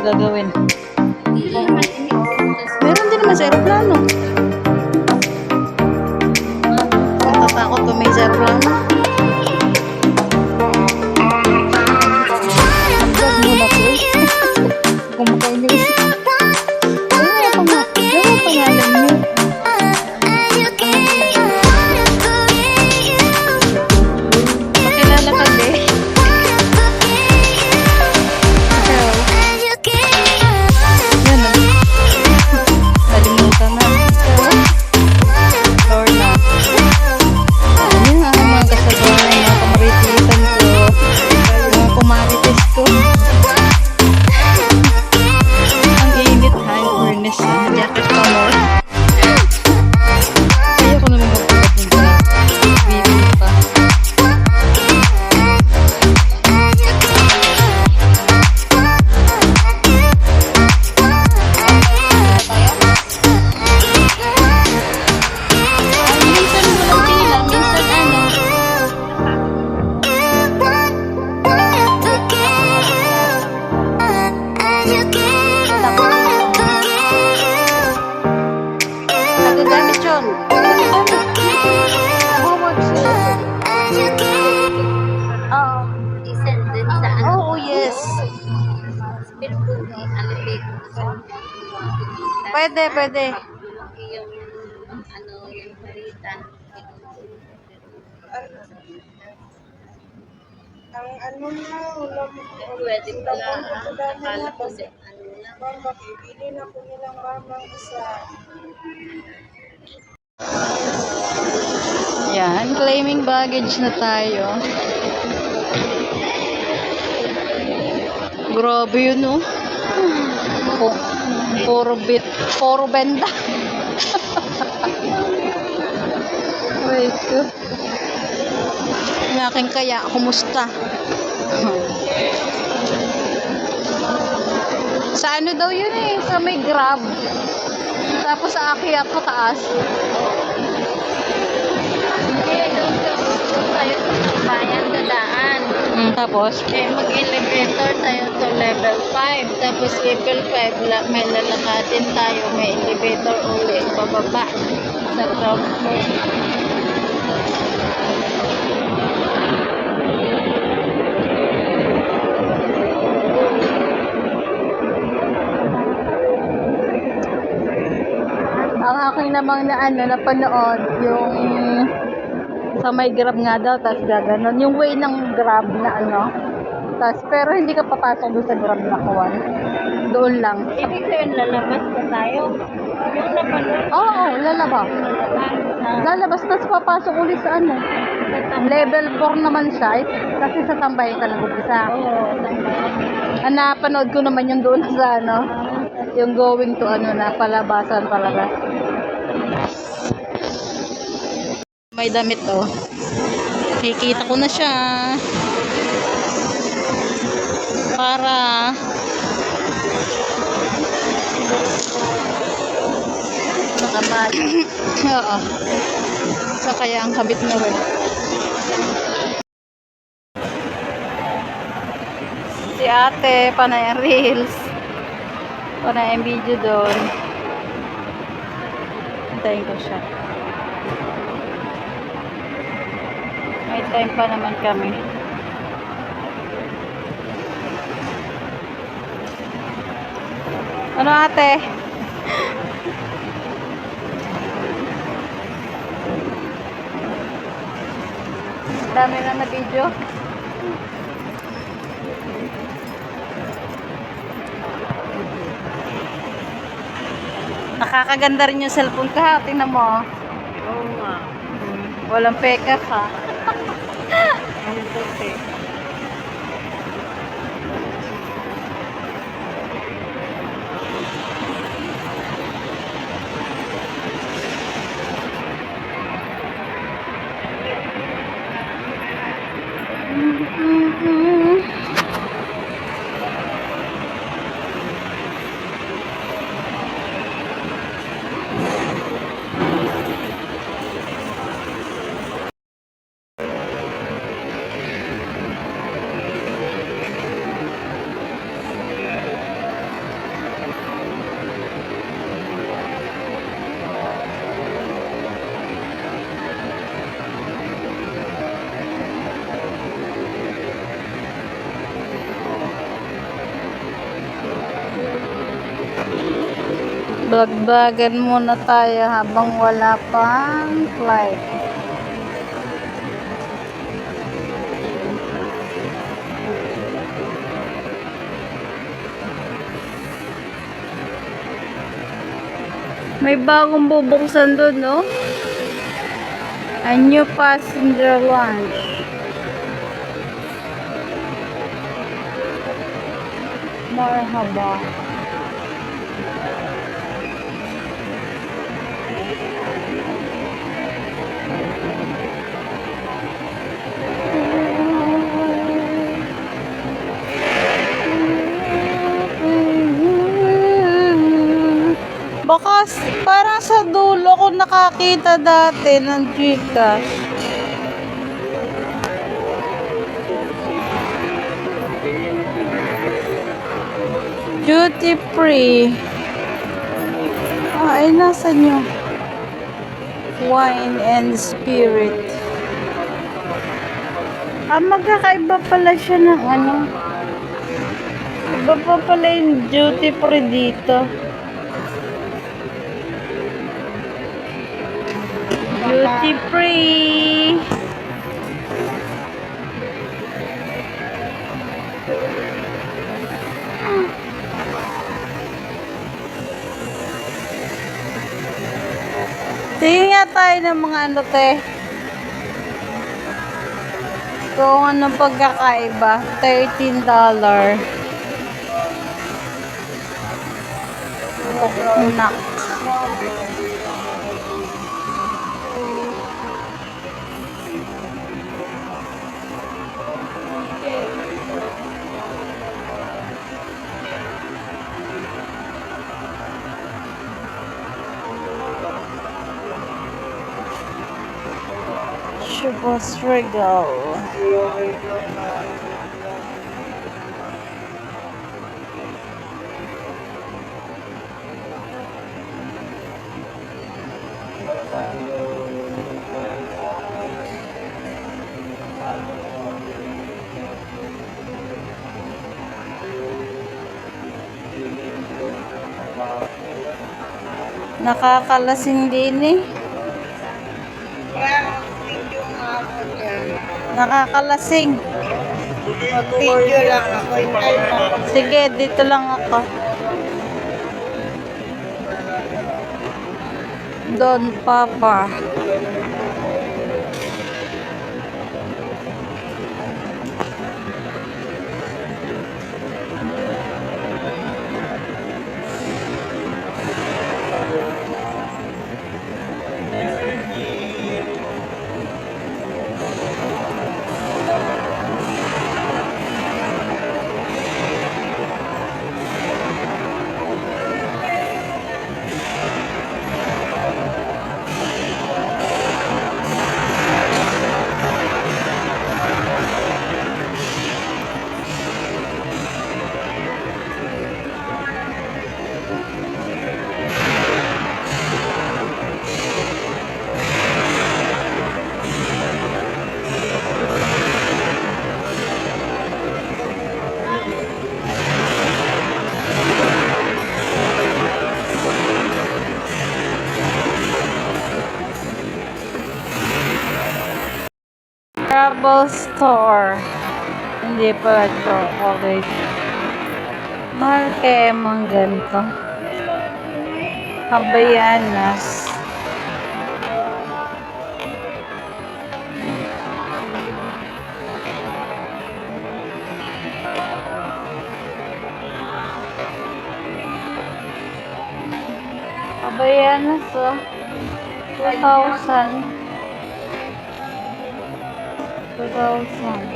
gagawin. Meron din naman sa aeroplano. Natatakot ko may sa aeroplano. Mag-vlog muna po. Kumakain nyo. Ano pangalan nyo? Pakilala ka din. Pwede. Ang ano na, pwede pala. Akala ko si ano na. Mama, ibili na po nilang mamang isa. Yan, claiming baggage na tayo. Grabe yun, no? Puro benda. Wait ko. Ang aking kaya, kumusta? Sa ano daw yun eh, sa may Grab. Tapos sa akyat pataas. Tayo sa bayan dadaan. Tapos? Mag-elevator tayo to level 5. Tapos level 5, may lalakadin tayo. May elevator ulit. Bababa sa ground floor. Ang aking namang napanood yung sa may Grab nga daw, tapos gaganon yung way ng Grab na tapos pero hindi ka papasok doon sa Grab na kuwan, doon lang. Ibig sabihin lalabas na tayo. Yung napanood. Oo, lalabas tapos papasok ulit sa level 4 naman siya kasi sa Tambayan ka nag-umpisa. Napanood ko naman yung doon sa yung going to na palabasan talaga. May damit Kikita ko na siya. Para Nakabag. oo. So kaya ang kabit na rin. Si ate, panay ang reels. Panay ang video doon. Hintayin ko siya. May time pa naman kami. Ano ate? Dami na video. Nakakaganda rin yung cellphone ka. Tingnan mo. Oo nga. Walang peka ha. Ang puti. Bagbagan muna tayo habang wala pang flight. May bagong bubuksan doon, no? A new passenger lounge. Marhaba. Baka parang sa dulo ko nakakita dati ng Gcash. Duty free. Ay, nasan yung wine and spirit? Magkakaiba pala siya ng ano. Iba pa pala yung duty free dito. Duty free. Tingin nga tayo ng mga ano, te. Kung anong pagkakaiba. $13. Nak. Chivas Regal. Nakakalasing din eh. Nakakalasing. Mag-video lang ako. Sige, dito lang ako. Don Papa. Travel store. Hindi pa chocolate. Mahal kaya mga ganito. Habayanas. Habayanas, oh. 2,000. 2,000.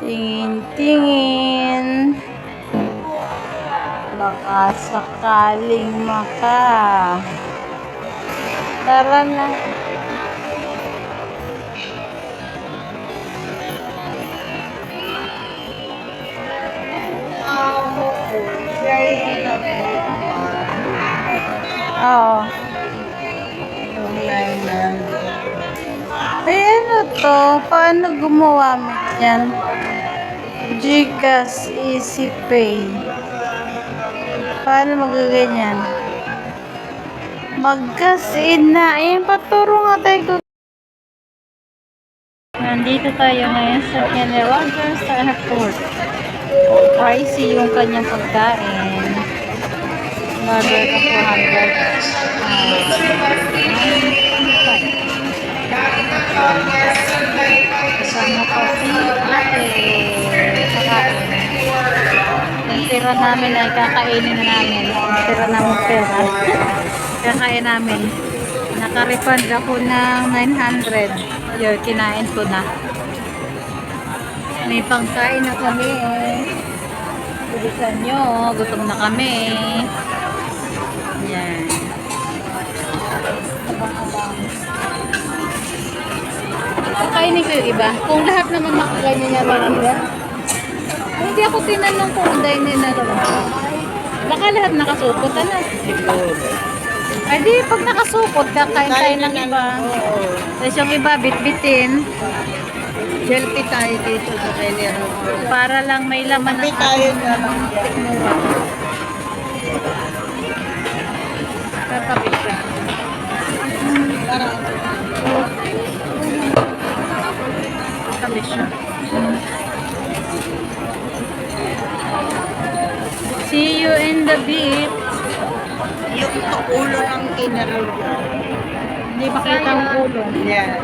Tingin-tingin. Baka sakaling Tara na. Oo. Ay, ano to? Paano gumawa yan? Gcash, EasyPay. Paano magaganyan? Mag-cash in na. Ayan, paturo nga tayo. Nandito tayo ngayon sa Kenny Rogers sa airport. Pricey yung kanyang pagkain. Mother of 400. Kasama pa si ate. Kakain. Yung tira namin ay kakainin na namin. Yung tira namin pera. Kakain namin. Naka-refund ako ng 900. Yun, kinain ko na. May pangkain na kami eh. Bilisan nyo. Gutom na kami. Yan. Abang-abang. Kainin ko yung iba. Kung lahat naman makaganyan niya mag-iba. Hindi ako tinanong kung dahil na ito. Baka lahat nakasupot na. Ay di, pag nakasupot, kakain tayo ng iba. Tapos yung iba, bitbitin. Selfie tayo dito sa Kenero. Para lang may laman ng tayo na. kakapit siya. Kakapit siya. See you in the beach. Yung ulo ng Kenero. Hindi makita ang ulo. Yeah.